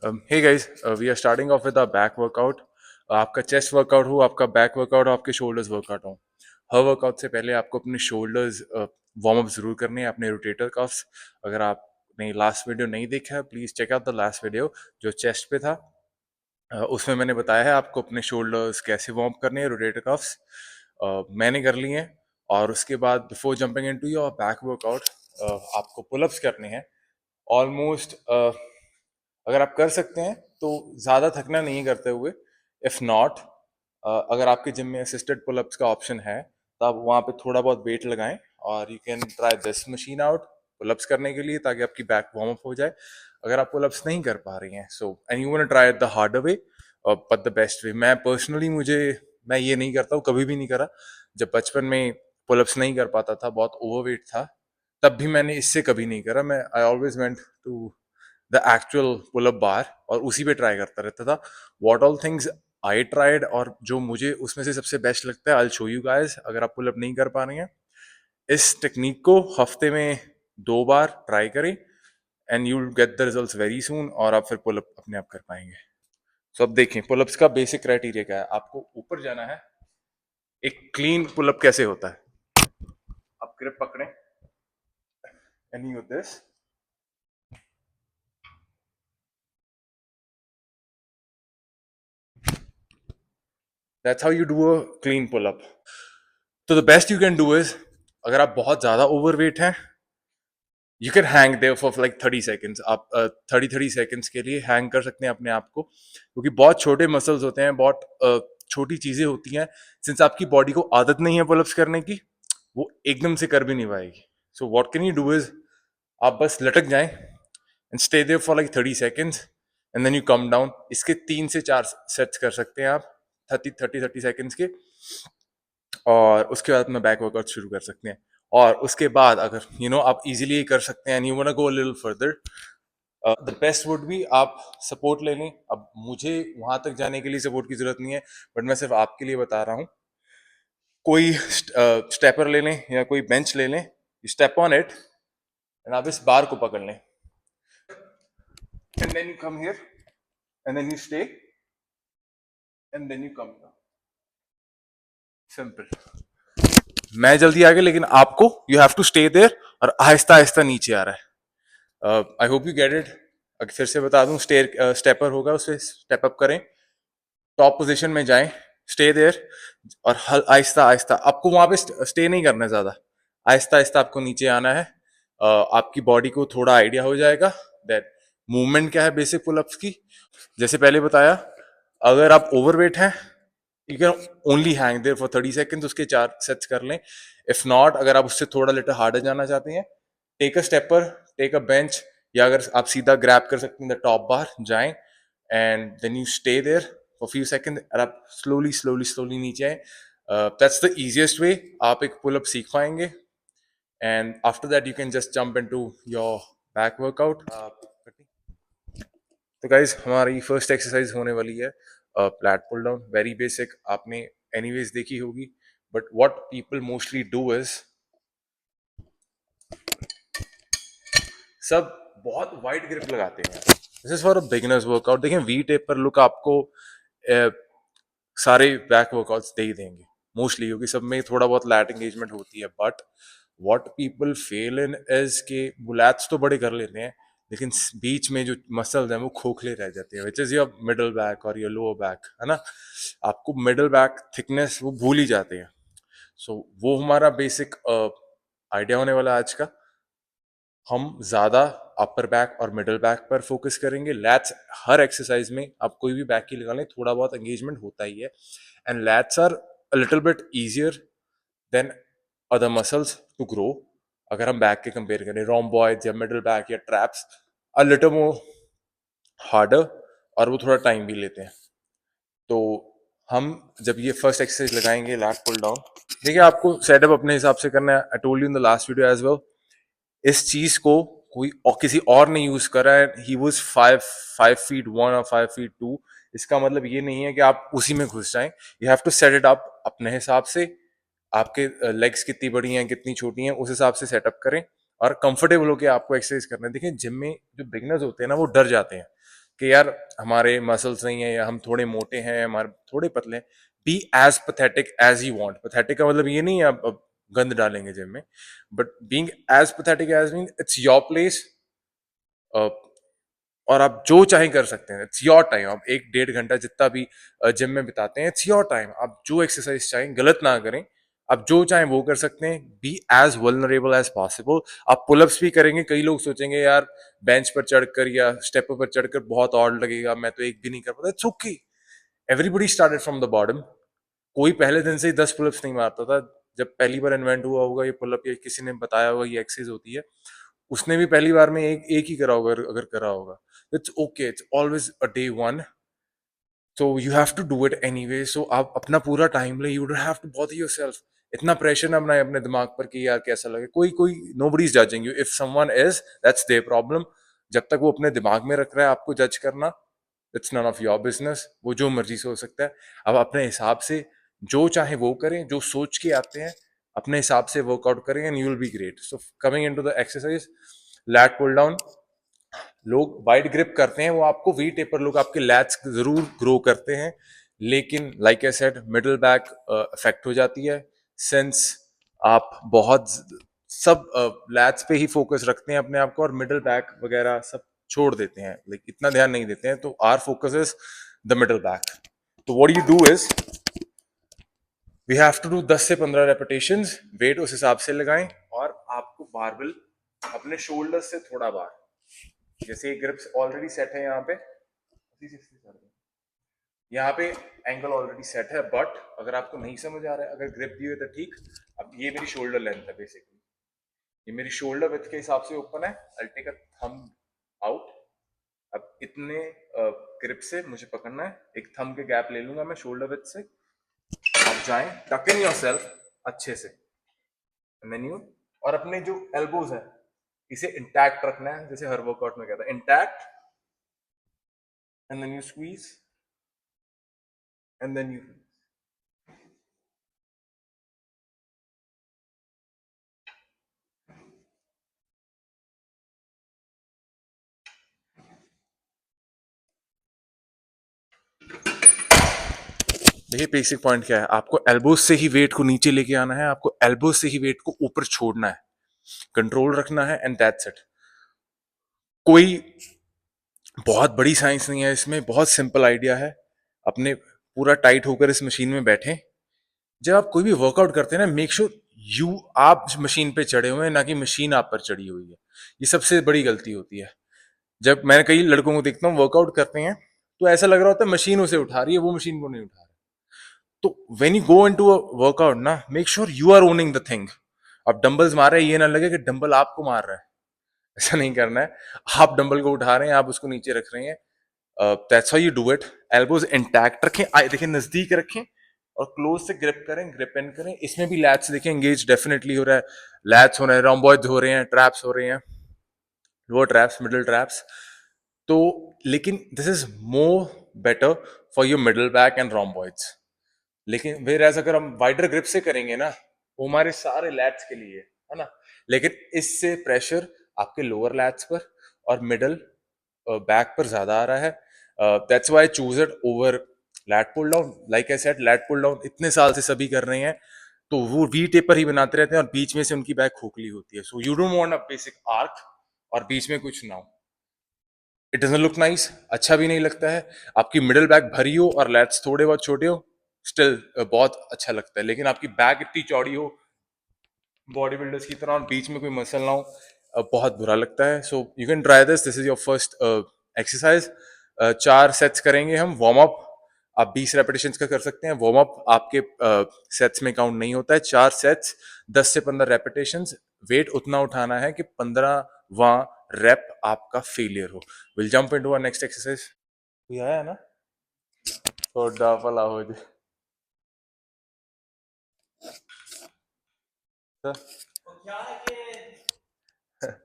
Hey guys, we are starting off with our back workout. आपका chest workout हो, आपका back workout हो, आपके शोल्डर्स वर्कआउट हो, हर वर्कआउट से पहले आपको अपने शोल्डर्स वार्म अप जरूर करने हैं, अपने रोटेटर कफ्स। अगर आपने लास्ट वीडियो नहीं देखा है, please check out the last video जो चेस्ट पे था। उसमें मैंने बताया है आपको अपने शोल्डर्स कैसे वार्म करने हैं, रोटेटर कफ्स मैंने कर लिए हैं। और उसके बाद before jumping into your back workout आपको पुलअप्स करने हैं ऑलमोस्ट। अगर आप कर सकते हैं तो ज़्यादा थकना नहीं है करते हुए। इफ़ नॉट, अगर आपके जिम में असिस्टेड पुलअप्स का ऑप्शन है तो आप वहाँ पे थोड़ा बहुत वेट लगाएं और you can try this machine out pullups करने के लिए, ताकि आपकी बैक वार्म अप हो जाए अगर आप पुलअप्स नहीं कर पा रही हैं। So and you want try the harder way but the best वे। मैं पर्सनली मैं ये नहीं करता हूँ, कभी भी नहीं करा। जब बचपन में पुलअप्स नहीं कर पाता था, बहुत ओवरवेट था, तब भी मैंने इससे कभी नहीं करा। मैं I always went to the actual pull up bar और उसी पे ट्राई करता रहता था। What all things I tried और जो मुझे उसमें से सबसे बेस्ट लगता है, आई शो यू गाइस। अगर आप पुल अप नहीं कर पा रहे हैं, इस टेक्निक को हफ्ते में 2 बार ट्राई करें and you will get the results very soon, और आप फिर पुल अप अपने आप कर पाएंगे। सो अब देखें पुलअप्स का बेसिक क्राइटेरिया क्या है। आपको ऊपर जाना है। एक क्लीन पुलअप कैसे होता है, आप ग्रिप पकड़ें and you this, that's how you do a clean pull up. तो the best you can do is, अगर आप बहुत ज्यादा ओवरवेट हैं, you can hang there for like 30 seconds. आप 30 सेकेंड्स के लिए हैंग कर सकते हैं अपने आप को, क्योंकि बहुत छोटे मसल्स होते हैं, बहुत छोटी चीजें होती हैं। सिंस आपकी बॉडी को आदत नहीं है पुलअप्स करने की, वो एकदम से कर भी नहीं पाएगी। So what can you do is, आप बस लटक जाएं and stay there for like 30 seconds and then you come down. इसके 3 से 4 सेट्स कर सकते हैं आप, 30 सेकेंड्स के। और उसके बाद अपना बैक वर्कआउट शुरू कर सकते हैं। और उसके बाद अगर आप इजीली कर सकते हैं and you want to go a little further, the best would be आप सपोर्ट ले लें। अब मुझे वहां तक जाने के लिए सपोर्ट की जरूरत नहीं है, बट मैं सिर्फ आपके लिए बता रहा हूँ। कोई स्टेपर ले लें या कोई बेंच ले लें, स्टेप ऑन इट एंड आप इस बार को पकड़ लें and then you come here and then you stay and then you come down. Simple. मैं जल्दी आ गया, लेकिन आपको you have to stay there और आहिस्ता आहिस्ता नीचे आ रहा है। I hope you get it. अगर फिर से बता दूं, स्टेपर होगा, उससे स्टेप अप करें, टॉप पोजीशन में जाएं, स्टे देयर, और आहिस्ता आहिस्ता आपको वहां पे स्टे नहीं करना है ज्यादा। आहिस्ता आहिस्ता आपको नीचे आना है। आपकी बॉडी को थोड़ा आइडिया हो जाएगा दैट मूवमेंट क्या है बेसिक पुलअप्स की। जैसे पहले बताया, अगर आप ओवरवेट हैं, you can only hang there for 30 seconds, उसके 4 सेट्स कर लें। इफ नॉट, अगर आप उससे थोड़ा लिटिल हार्डर जाना चाहते हैं, take a stepper, take a bench, या अगर आप सीधा ग्रैब कर सकते हैं द टॉप बार, जाएं and then you stay there for few second और आप स्लोली स्लोली स्लोली नीचे आए। That's the easiest way. आप एक पुल अप सीख पाएंगे and after that you can just jump into your back workout. तो गाइज हमारी फर्स्ट एक्सरसाइज होने वाली है flat pull down, very basic, आपने एनीवेज देखी होगी। But what people mostly do is, सब बहुत वाइड ग्रिप लगाते हैं। This is for a beginners workout. देखें वी टेप पर लुक आपको सारे बैक वर्कआउट्स दे ही देंगे मोस्टली, क्योंकि सब में थोड़ा बहुत लैट एंगेजमेंट होती है। But what people fail in is के वो लैट्स तो बड़े कर लेते हैं, लेकिन बीच में जो मसल्स हैं वो खोखले रह जाते हैं, which is your middle back और योर लोअर बैक, है ना। आपको मिडल बैक थिकनेस वो भूल ही जाते हैं। सो वो हमारा बेसिक आइडिया होने वाला आज का। हम ज्यादा अपर बैक और मिडल बैक पर फोकस करेंगे। लैट्स हर एक्सरसाइज में आप कोई भी बैक की लगा लें, थोड़ा बहुत एंगेजमेंट होता ही है। And lats are a little bit easier than other muscles to grow. अगर हम बैक के कंपेयर करें, रोम्बॉइड्स या मिडल बैक या traps a little more harder, और वो थोड़ा टाइम भी लेते हैं। तो हम जब ये फर्स्ट एक्सरसाइज लगाएंगे लैट पुल डाउन, देखिए आपको सेटअप अपने हिसाब से करना है। I told you in the last video as well, इस चीज को कोई और किसी और ने यूज करा है। ही वॉज 5'1" और 5'2". इसका मतलब ये नहीं है कि आप उसी में घुस जाएं। You have to set it up अपने हिसाब से। आपके लेग्स कितनी बड़ी हैं कितनी छोटी हैं, उस हिसाब से सेटअप करें और कंफर्टेबल होकर आपको एक्सरसाइज करना है। देखिए जिम में जो बिगनर्स होते हैं ना, वो डर जाते हैं कि यार हमारे मसल्स नहीं है या हम थोड़े मोटे हैं, हमारे थोड़े पतले हैं, be as pathetic as you want. Pathetic का मतलब ये नहीं है आप अब गंद डालेंगे जिम में, but being as pathetic as mean it's your place, और आप जो चाहें कर सकते हैं। It's your time. आप 1 1.5 घंटा जितना भी जिम में बिताते हैं, इट्स योर टाइम। आप जो एक्सरसाइज चाहें, गलत ना करें, आप जो चाहें वो कर सकते हैं। Be as vulnerable as possible. आप पुलअप्स भी करेंगे, कई लोग सोचेंगे यार बेंच पर चढ़कर या स्टेप पर चढ़कर बहुत और लगेगा, मैं तो एक भी नहीं कर पाता। It's okay, everybody started from the bottom. कोई पहले दिन से ही 10 पुलअप्स नहीं मारता था। जब पहली बार इन्वेंट हुआ होगा ये पुलअप, या किसी ने बताया होगा ये एक्सरसाइज होती है, उसने भी पहली बार में एक एक ही करा होगा, अगर करा होगा। It's okay, it's always a day one, so you have to do it anyway. So आप अपना पूरा टाइम ले, you don't have to bother yourself. इतना प्रेशर ना बनाए अपने दिमाग पर कि यार कैसा लगे। कोई कोई nobody is judging you. If someone is, that's their problem. जब तक वो अपने दिमाग में रख रहा है आपको जज करना, it's none of your business. वो जो मर्जी सोच सकता है। अब अपने हिसाब से जो चाहे वो करें, जो सोच के आते हैं अपने हिसाब से वर्कआउट करें, and you will be great. So coming into the exercise, lat pull down. लोग वाइड ग्रिप करते हैं, वो आपको वी टेपर लोग आपके लैट्स जरूर ग्रो करते हैं, लेकिन like I said middle back affect हो जाती है। सिंस आप बहुत सब लैट्स पे ही फोकस रखते हैं अपने आप को, और मिडिल बैक वगैरह सब छोड़ देते हैं, लाइक इतना ध्यान नहीं देते हैं। तो our focus is the middle back. तो what you do is, we have to do 10 से 15 रेपिटेशंस। वेट उस हिसाब से लगाएं, और आपको बारबेल अपने शोल्डर से थोड़ा बाहर, जैसे ये ग्रिप्स ऑलरेडी सेट है यहाँ पे, यहाँ पे एंगल ऑलरेडी सेट है। बट अगर आपको नहीं समझ आ रहा है, अगर ग्रिप दी हुई तो ठीक। अब ये मेरी शोल्डर लेंथ है बेसिकली, ये मेरी शोल्डर विड्थ के हिसाब से ओपन है। I take a thumb out. अब इतने ग्रिप से मुझे पकड़ना है, एक थंब के गैप ले लूंगा मैं शोल्डर विड्थ से। आप जाएं, टक इन योरसेल्फ अच्छे से, मेन्यू, और अपने जो एल्बोज है इसे इंटैक्ट रखना है, जैसे हर वर्कआउट में कहता है intact, and then you squeeze, and then you. देखिए बेसिक पॉइंट क्या है, आपको एल्बोज से ही वेट को नीचे लेके आना है, आपको एल्बोज से ही वेट को ऊपर छोड़ना है, कंट्रोल रखना है, एंड दैट्स इट। कोई बहुत बड़ी साइंस नहीं है इसमें, बहुत सिंपल आइडिया है। अपने पूरा टाइट होकर इस मशीन में बैठे। जब आप कोई भी वर्कआउट करते हैं ना, मेक श्योर यू आप मशीन पे चढ़े हुए हैं, ना कि मशीन आप पर चढ़ी हुई है। ये सबसे बड़ी गलती होती है। जब मैं कई लड़कों को देखता हूँ वर्कआउट करते हैं, तो ऐसा लग रहा होता है मशीन उसे उठा रही है, वो मशीन को नहीं उठा रहा। तो when you go into a workout ना, make sure you are owning the thing. आप डंबल्स मार रहे हैं, ये ना लगे कि डंबल आपको मार रहा है। ऐसा नहीं करना है। आप डंबल को उठा रहे हैं, आप उसको नीचे रख रहे हैं। That's how you do it. Elbows intact रखें, देखिए नजदीक रखें, और क्लोज से ग्रिप करें, ग्रिप इन करें। इसमें भी लैट्स देखें एंगेज डेफिनेटली हो रहा है, लैट्स हो रहे हैं, रोम्बॉइड्स हो रहे हैं, ट्रैप्स हो रहे हैं, लोअर ट्रैप्स, मिडिल ट्रैप्स। तो लेकिन this is more better for your middle back and rhomboids. लेकिन वेर एज अगर हम वाइडर ग्रिप से करेंगे ना, वो हमारे सारे लैट्स के लिए है ना। लेकिन इससे प्रेशर आपके लोअर लैट्स पर और मिडल बैक पर ज्यादा आ रहा है। That's why choose it over lat pull down. Like I said, lat pull down इतने साल से सभी कर रहे हैं, तो वो वी टेपर ही बनाते रहते हैं, और बीच में से उनकी बैक खोखली होती है। So you don't want a basic arc, और बीच में कुछ ना हो। इट डजंट लुक नाइस, अच्छा भी नहीं लगता है। आपकी मिडिल बैक भरी हो और लैट्स थोड़े बहुत छोटे हो, स्टिल बहुत अच्छा लगता है। लेकिन आपकी बैक इतनी चौड़ी हो बॉडी बिल्डर्स की तरह, और बीच में कोई मसल ना हो, बहुत बुरा लगता है। So you can try this, this is your first exercise. 4 sets करेंगे हम वार्म अप। आप 20 रेपिटेशन का कर सकते हैं। वार्म अप आपके सेट्स में काउंट नहीं होता है। 4 सेट्स, 10 से 15 रेपिटेशन। वेट उतना उठाना है कि 15वां रेप आपका फेलियर हो। Will jump into our next exercise. कोई आया है ना, थोड़ा भला हो जाए।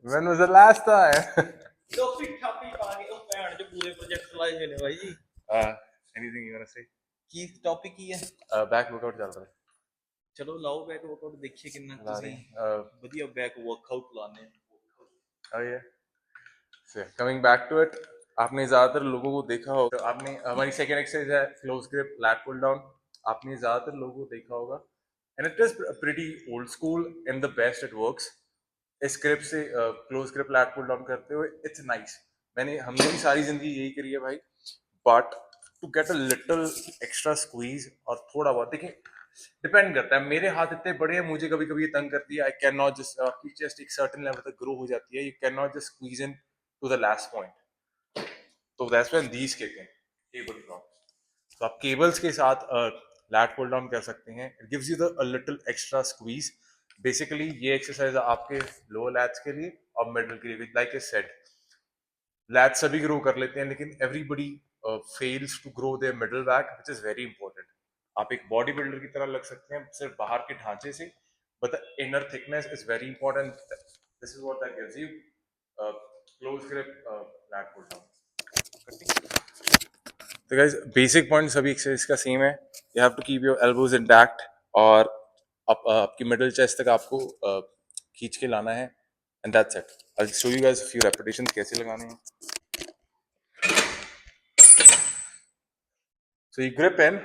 When was the last time? Topic topic आ गए, ਉਹ ਭੈਣ ਚ ਪੂਰੇ ਪ੍ਰੋਜੈਕਟ ਲਾਏ ਹੋਏ ਨੇ ਭਾਈ ਜੀ। uh, anything you want to say? ਕੀ ਟੌਪਿਕ ਕੀ ਹੈ? Back workout चल रहा है। ਚਲੋ ਲਾਓ ਬੈਕ ਵਰਕਆਊਟ, ਦੇਖੀਏ ਕਿੰਨਾ ला ਤੁਸੀਂ रहे हैं। ਵਧੀਆ ਬੈਕ ਵਰਕਆਊਟ ਲਾਣੇ। Oh yeah. So coming back to it, आपने ज्यादातर लोगों को देखा होगा, तो आपने हमारी सेकेंड एक्सरसाइज है close grip lat pull down. आपने ज्यादातर लोगों को देखा होगा and it is pretty old school and the best it works. इस ग्रिप से close grip lat pull down करते हुए इट्स नाइस। हमने भी सारी जिंदगी यही करी है भाई, but to get a little extra squeeze और थोड़ा बहुत देखिए, डिपेंड करता है। मेरे हाथ इतने बड़े हैं, मुझे कभी कभी ये तंग करती है। आई कैन नॉट जस्ट, आपकी चेस्ट एक सर्टेन लेवल तक ग्रो हो जाती है, you can not just squeeze in to the last point. तो that's when these kick in, cable drop. तो आप केबल्स के साथ लैट पुल डाउन कर सकते हैं, it gives you the a little extra squeeze. Basically ये एक्सरसाइज आपके लोअर लैट्स के लिए और मिडल के लिए, लाइक आई सेड लैट्स सभी ग्रो कर लेते हैं, लेकिन everybody fails to grow there middle back which is very important. आप एक बॉडी बिल्डर की तरह लग सकते हैं सिर्फ बाहर के ढांचे से, but the inner thickness is very important. This is what that gives you close grip lat pull down. तो गाइस बेसिक पॉइंट सभी एक्सरसाइज का सेम है। You have to keep your elbows intact और आपकी मिडिल चेस्ट तक आपको खींच के लाना है and that's it. I will show you guys few repetitions कैसे लगाने हैं। So you grip in,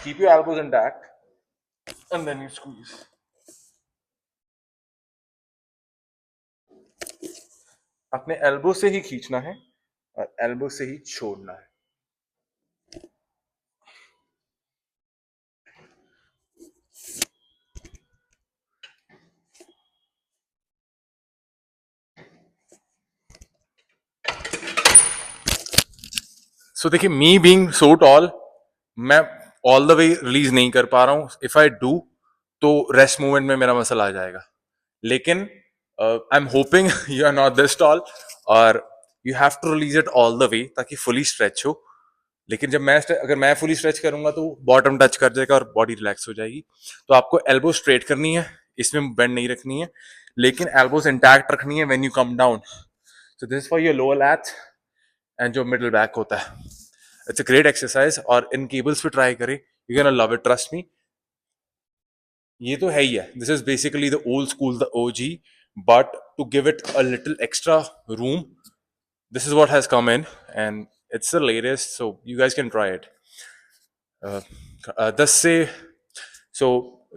keep your elbows intact and then you squeeze. अपने एल्बो से ही खींचना है और एल्बो से ही छोड़ना है। सो देखिए, मी बीइंग सो टॉल, मैं ऑल द वे रिलीज नहीं कर पा रहा हूँ। इफ आई डू तो रेस्ट मूवमेंट में मेरा मसल आ जाएगा, लेकिन I am hoping you are not this tall और you have to release it all the way ताकि फुली स्ट्रेच हो। लेकिन अगर मैं फुली स्ट्रेच करूंगा तो बॉटम टच कर जाएगा और बॉडी रिलैक्स हो जाएगी। तो आपको एल्बो स्ट्रेट करनी है, इसमें बेंड नहीं रखनी है, लेकिन एल्बोज इंटैक्ट रखनी है when you come down. So this for your lower lats and जो मिडिल बैक होता है। इट्स अ ग्रेट एक्सरसाइज और इन केबल्स पे ट्राई करें, you can love it, trust me. ये तो है ही है, this is basically the old school, the OG, but to give it a little extra room, this is what has come in and it's the latest, so you guys can try it. uh, 10 से so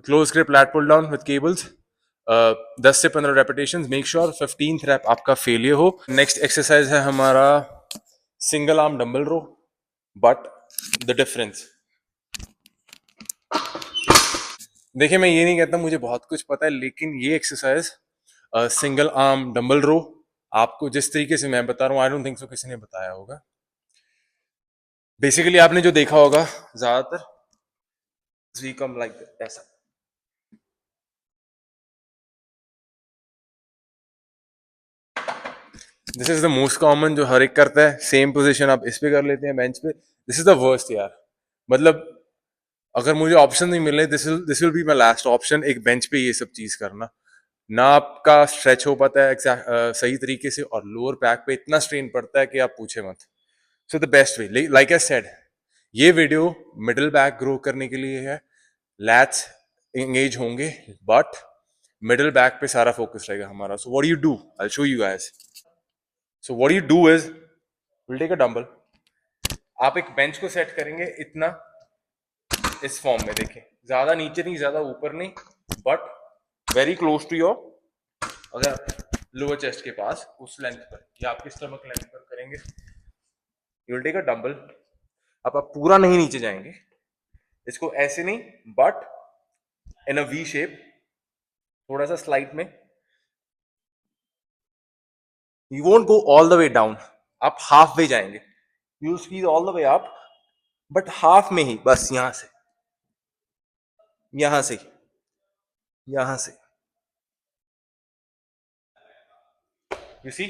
close grip lat pull down with cables, 10 से 15 repetitions, make sure 15th rep आपका failure हो। Next exercise है हमारा single arm dumbbell row, but the difference, देखिए मैं ये नहीं कहता मुझे बहुत कुछ पता है, लेकिन ये एक्सरसाइज सिंगल आर्म डंबल रो आपको जिस तरीके से मैं बता रहा हूँ, आई डोंट थिंक सो किसी ने बताया होगा। बेसिकली आपने जो देखा होगा ज्यादातर, वी कम लाइक ऐसा, this is the most common जो हर एक करता है। सेम पोजीशन आप इस पे कर लेते हैं बेंच पे, दिस इज द वर्स्ट यार। मतलब अगर मुझे ऑप्शन नहीं मिले, this will be my last option, एक बेंच पे ये सब चीज करना। ना आपका स्ट्रेच हो पाता है सही तरीके से, और लोअर बैक पे इतना स्ट्रेन पड़ता है कि आप पूछे मत। So the best way, like I said, ये वीडियो मिडिल बैक ग्रो करने के लिए है। लैट्स एंगेज होंगे, बट मिडिल बैक पे सारा फोकस रहेगा हमारा। So what do you do, I will show you guys. So what you do is, will take a dumbbell, आप एक बेंच को सेट करेंगे इतना, इस फॉर्म में देखें, ज्यादा नीचे नहीं ज्यादा ऊपर नहीं, but very close to your, अगर लोअर चेस्ट के पास उस लेंथ पर या आपके स्टमक लेंथ पर करेंगे, you will take a dumbbell. अब आप पूरा नहीं नीचे जाएंगे, इसको ऐसे नहीं, but in a V shape, थोड़ा सा स्लाइड में, you won't go all the way down, आप हाफ वे जाएंगे, you squeeze all the way up, but half में ही, बस यहां से, यहां से, यहां से, यू सी,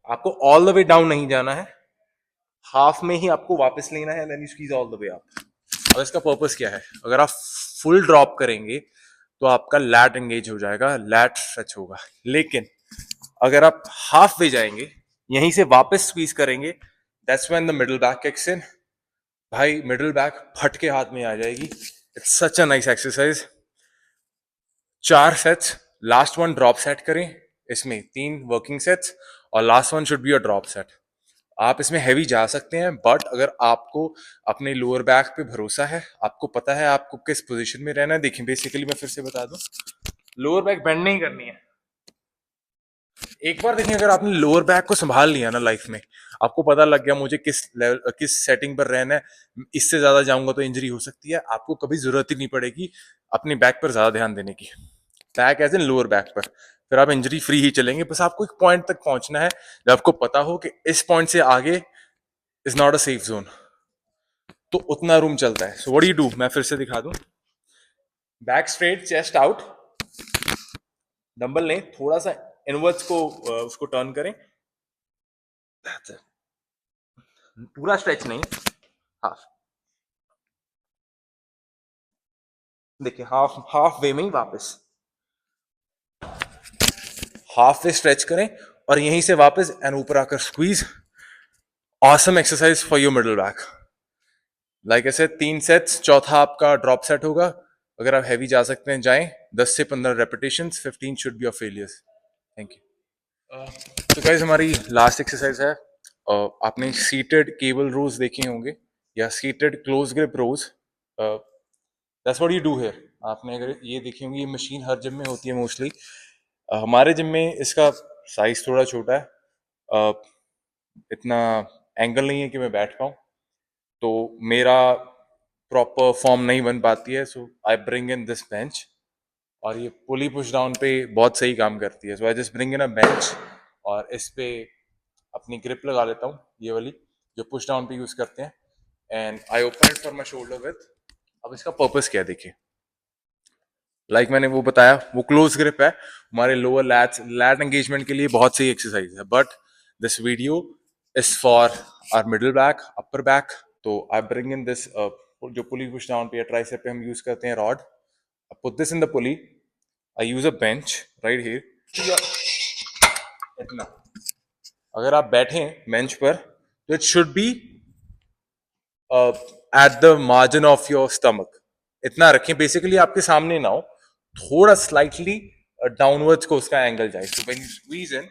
आपको ऑल द वे डाउन नहीं जाना है, हाफ में ही आपको वापस लेना है, then you squeeze all the way up. अब इसका पर्पस क्या है, अगर आप फुल ड्रॉप करेंगे तो आपका लैट एंगेज हो जाएगा, लैट स्ट्रेच होगा। लेकिन अगर आप हाफ वे जाएंगे, यहीं से वापस स्क्वीज करेंगे, that's when the middle back kicks in. भाई मिडिल बैक फट के हाथ में आ जाएगी। It's such a nice exercise. 4 sets, last one drop set करें, इसमें 3 वर्किंग सेट्स और last one should be a drop set. आप इसमें हैवी जा सकते हैं, बट अगर आपको अपने लोअर बैक पे भरोसा है, आपको पता है आपको किस पोजीशन में रहना है। देखिए बेसिकली मैं फिर से बता दूं, लोअर बैक बेंड नहीं करनी है। एक बार देखिए, अगर आपने लोअर बैक को संभाल लिया ना लाइफ में, आपको पता लग गया मुझे किस लेवल किस सेटिंग पर रहना है, इससे ज्यादा जाऊंगा तो इंजरी हो सकती है, आपको कभी जरूरत ही नहीं पड़ेगी अपनी बैक पर ज्यादा ध्यान देने की। Back edge in lower back पर, फिर आप इंजरी फ्री ही चलेंगे। बस आपको एक पॉइंट तक पहुंचना है जब आपको पता हो कि इस पॉइंट से आगे is not a safe zone, तो उतना रूम चलता है। सो व्हाट डू यू डू, मैं फिर से दिखा दूं। Back straight, chest out, dumbbell लें, थोड़ा सा इनवर्ड्स को उसको टर्न करें। That's it. पूरा स्ट्रेच नहीं, हाफ। देखिए हाफ हाफ वे में ही वापस हाफ वे स्ट्रेच करें और यहीं से वापस एंड ऊपर आकर squeeze. Awesome exercise for your middle back. Like ऐसे 3 सेट्स, चौथा आपका ड्रॉप सेट होगा। अगर आप हैवी जा सकते हैं जाएं, 10 से 15 repetition, 15 should be your failures. Thank you. तो गाइस हमारी लास्ट एक्सरसाइज है। आपने सीटेड केबल रोज देखे होंगे या seated close grip rows. That's what you do here. आपने अगर ये देखी होंगी, ये मशीन हर जिम में होती है मोस्टली। हमारे जिम में इसका साइज थोड़ा छोटा है, इतना एंगल नहीं है कि मैं बैठ पाऊँ, तो मेरा प्रॉपर फॉर्म नहीं बन पाती है। So I bring in this bench, और ये पुली पुश डाउन पे बहुत सही काम करती है। So I just bring in a bench और इस पे अपनी ग्रिप लगा लेता हूँ, ये वाली जो पुश डाउन पे यूज करते हैं, and I open it for my shoulder with. अब इसका पर्पस क्या है देखिए, लाइक मैंने वो बताया, वो क्लोज ग्रिप है हमारे लोअर लैट्स, लैट एंगेजमेंट के लिए बहुत सही एक्सरसाइज है। But this video is for our middle back, upper back. तो आई ब्रिंग इन दिस, जो पुली पुश डाउन पे या ट्राइसेप पे हम यूज करते हैं rod, I put this in the pulley. I use a bench right here. इतना, अगर आप बैठे बेंच पर तो it should be at the margin of your stomach. इतना रखें बेसिकली आपके सामने ना हो, थोड़ा स्लाइटली डाउनवर्ड्स को उसका एंगल जाए। So when you squeeze in, it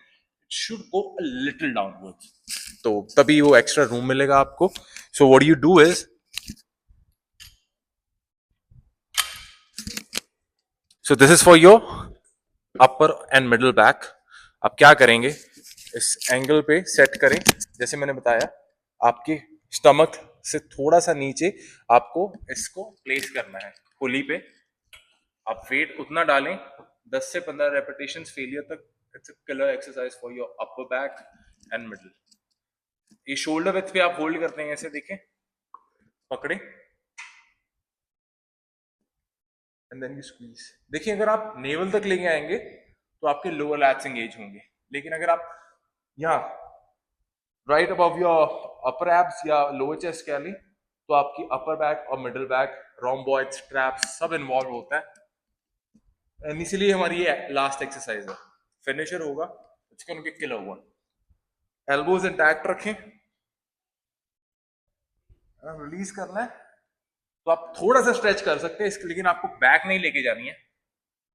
should go a little downwards, तो तभी वो एक्स्ट्रा रूम मिलेगा आपको। सो what you do is, so this is for your upper and middle back. आप क्या करेंगे, इस एंगल पे सेट करें, जैसे मैंने बताया, आपके स्टमक से थोड़ा सा नीचे आपको इसको प्लेस करना है पुली पे। आप वेट उतना डालें, 10 से 15 रेपिटेशंस फेलियर तक। It's a killer exercise for your upper back and middle. ये शोल्डर विड्थ पे आप होल्ड करते हैं, ऐसे देखें, पकड़े एंड देन यू स्क्वीज। देखिए अगर आप नेवल तक लेके आएंगे तो आपके लोअर लैट्स एंगेज होंगे, लेकिन अगर आप यहाँ right above your upper abs या लोअर चेस्ट कह लें, तो आपकी अपर बैक और मिडिल बैक, रोम्बॉइड्स, ट्रैप्स सब इन्वॉल्व होता है। एंड इसीलिए हमारी ये लास्ट एक्सरसाइज है, फिनिशर होगा, it's gonna be killer one. Elbows intact रखें, रिलीज करना है तो आप थोड़ा सा स्ट्रेच कर सकते हैं इसके, लेकिन आपको बैक नहीं लेके जानी है,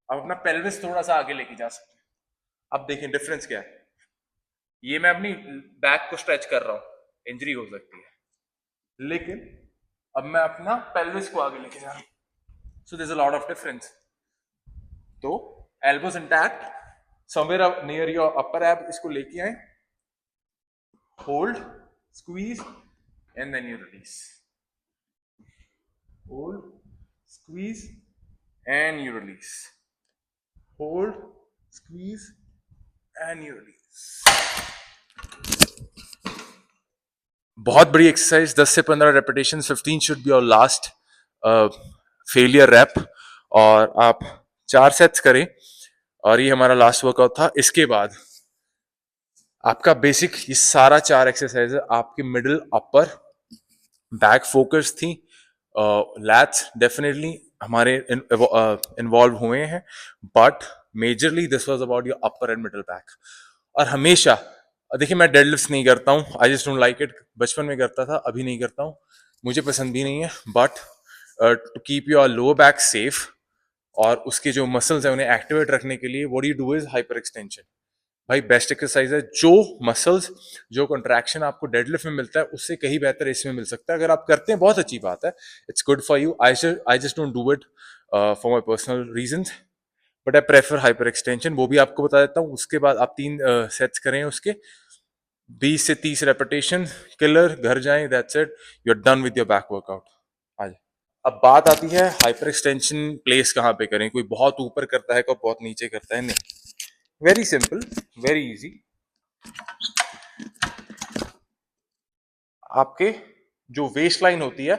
आप अपना पेल्विस थोड़ा सा आगे लेके जा सकते हैं। अब देखें डिफरेंस क्या है, ये मैं अपनी बैक को स्ट्रेच कर रहा हूं, इंजरी हो सकती है, लेकिन अब मैं अपना पेल्विस को आगे लेके जा रहा हूं। So there is a lot of difference. तो elbows intact, somewhere near your upper ab, इसको लेके आए, hold, squeeze and then you release. Hold, squeeze and you release. Hold, squeeze and you release. बहुत बड़ी एक्सरसाइज, 10 से 15 repetition, 15 should be your last failure rep, और आप 4 sets करें। और ये हमारा लास्ट वर्कआउट था। इसके बाद आपका बेसिक ये सारा 4 एक्सरसाइज आपके मिडिल अपर बैक फोकस थी। लैट्स डेफिनेटली हमारे इन्वॉल्व हुए हैं, but majorly this was about your upper and middle back. और हमेशा देखिए, मैं डेडलिफ्ट्स नहीं करता हूँ, I just don't like it. बचपन में करता था, अभी नहीं करता हूँ, मुझे पसंद भी नहीं है। But to keep your lower back safe और उसके जो मसल्स हैं उन्हें एक्टिवेट रखने के लिए, what you do is hyper extension. भाई बेस्ट एक्सरसाइज है। जो मसल्स, जो कंट्रैक्शन आपको डेडलिफ्ट में मिलता है उससे कहीं बेहतर इसमें मिल सकता है। अगर आप करते हैं बहुत अच्छी बात है, it's good for you. I just don't do it for my personal reasons, but I prefer hyper extension. वो भी आपको बता देता हूँ। उसके बाद आप 3 सेट्स करें उसके, 20 से 30 रेपिटेशन, किलर, घर जाएं, that's it, you are done with your back workout. आज अब बात आती है हाइपर एक्सटेंशन प्लेस कहाँ पे करें। कोई बहुत ऊपर करता है, कोई बहुत नीचे करता है। नहीं, वेरी सिंपल, वेरी इजी। आपके जो वेस्ट लाइन होती है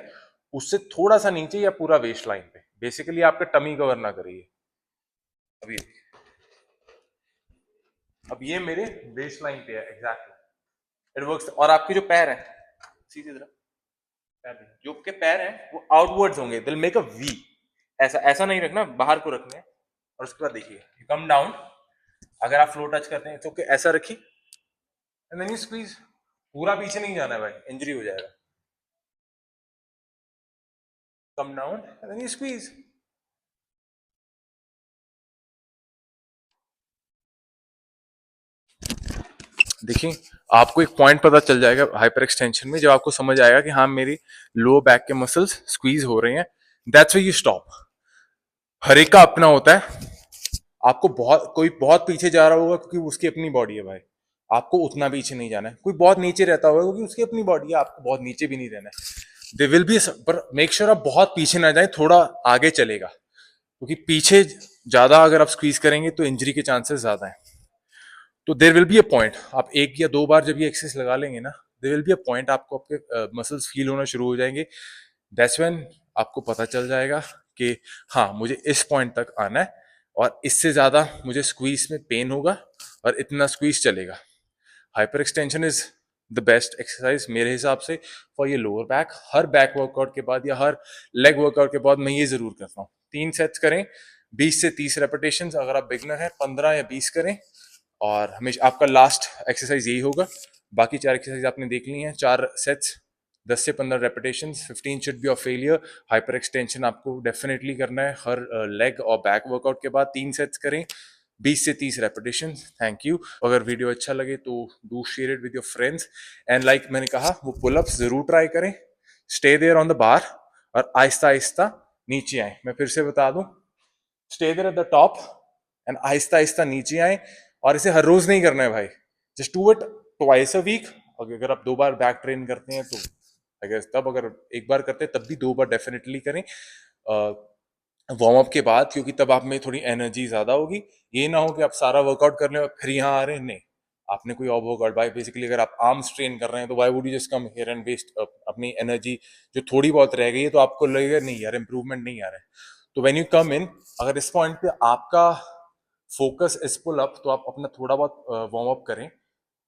उससे थोड़ा सा नीचे या पूरा वेस्ट लाइन पे, बेसिकली आपका टमी कवर ना करिए। अभी अब ये मेरे वेस्ट लाइन पे है एग्जैक्टली, इट वर्क्स। और आपके जो पैर हैं, सीधे तरह पैर भी, जो आपके पैर हैं वो आउटवर्ड्स होंगे, दिल मेक अ वी। ऐसा ऐसा नहीं रखना, बाहर को रखना है। और उसके बाद देखिए, कम डाउन। अगर आप फ्लोर टच करते हैं तो ऐसा रखिए, एंड देन यू स्क्वीज। पूरा पीछे नहीं जाना है भाई, इंजरी हो जाएगा। Come down and then you squeeze. देखिए, आपको एक पॉइंट पता चल जाएगा हाइपर एक्सटेंशन में, जब आपको समझ आएगा कि हाँ मेरी लोअर बैक के मसल्स स्क्वीज हो रहे हैं, दैट्स व्हेन यू स्टॉप। हर एक का अपना होता है। आपको बहुत, कोई बहुत पीछे जा रहा होगा क्योंकि उसकी अपनी बॉडी है भाई, आपको उतना पीछे नहीं जाना है। कोई बहुत नीचे रहता होगा क्योंकि उसकी अपनी बॉडी है, आपको बहुत नीचे भी नहीं रहना है। दे विल बी, पर मेक श्योर आप बहुत पीछे ना जाए, थोड़ा आगे चलेगा, क्योंकि पीछे ज्यादा अगर आप स्क्वीज करेंगे तो इंजरी के चांसेस ज्यादा है। तो there will be a point, आप 1 या 2 बार जब ये एक्सरसाइज लगा लेंगे ना, there will be a point, आपको आपके मसल्स फील होना शुरू हो जाएंगे। दैट्स व्हेन आपको पता चल जाएगा कि हाँ मुझे इस पॉइंट तक आना है, और इससे ज्यादा मुझे स्क्वीज में पेन होगा, और इतना स्क्वीज चलेगा। Hyper extension is the best exercise मेरे हिसाब से फॉर ये lower back. Her back workout के बाद या हर लेग वर्कआउट के बाद मैं ये जरूर करता हूँ। 3 सेट्स करें, 20 से 30 रेपिटेशन। अगर आप बिगनर हैं 15 या 20 करें, और हमेशा आपका लास्ट एक्सरसाइज यही होगा। बाकी 4 एक्सरसाइज आपने देख ली हैं। 4 सेट्स, 10 से 15 repetition, 15 should be of failure. Hyper extension आपको डेफिनेटली करना है हर लेग और बैक वर्कआउट के बाद। 3 सेट्स करें, 20 से 30 रेपिटेशन। Thank you. अगर वीडियो अच्छा लगे तो do share it with your friends, and like मैंने कहा, वो पुलअप्स जरूर ट्राई करें। Stay there on the bar, और आहिस्ता आहिस्ता नीचे आए। मैं फिर से बता दूं, stay there at the top and आहिस्ता आहिस्ता नीचे आए। और इसे हर रोज नहीं करना है भाई, just do it twice a week. अगर आप 2 बार बैक ट्रेन करते हैं तो अगर तब, अगर 1 बार करते हैं तब भी 2 बार डेफिनेटली करें वार्म अप के बाद, क्योंकि तब आप में थोड़ी एनर्जी ज्यादा होगी। ये ना हो कि आप सारा वर्कआउट कर लें और फिर यहाँ आ रहे हैं, नहीं। आपने कोई और वर्कआउट, भाई बेसिकली अगर आप आर्म्स ट्रेन कर रहे हैं तो why would you just come here and waste अपनी एनर्जी जो थोड़ी बहुत रह गई है। तो आपको लगेगा नहीं यार इंप्रूवमेंट नहीं आ रहा है। तो व्हेन यू कम इन, अगर इस पॉइंट पे आपका फोकस इज पुल अप, तो आप अपना थोड़ा बहुत वार्म अप करें,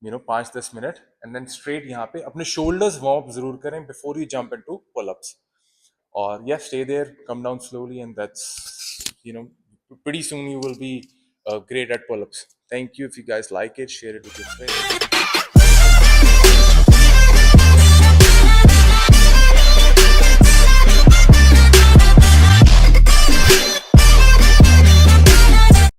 5-10 मिनट, एंड देन स्ट्रेट यहाँ पे अपने शोल्डर्स वार्म अप जरूर करें before you jump into pull ups. Or yeah, stay there, come down slowly, and that's, pretty soon you will be great at pull-ups. Thank you. If you guys like it, share it with your friends.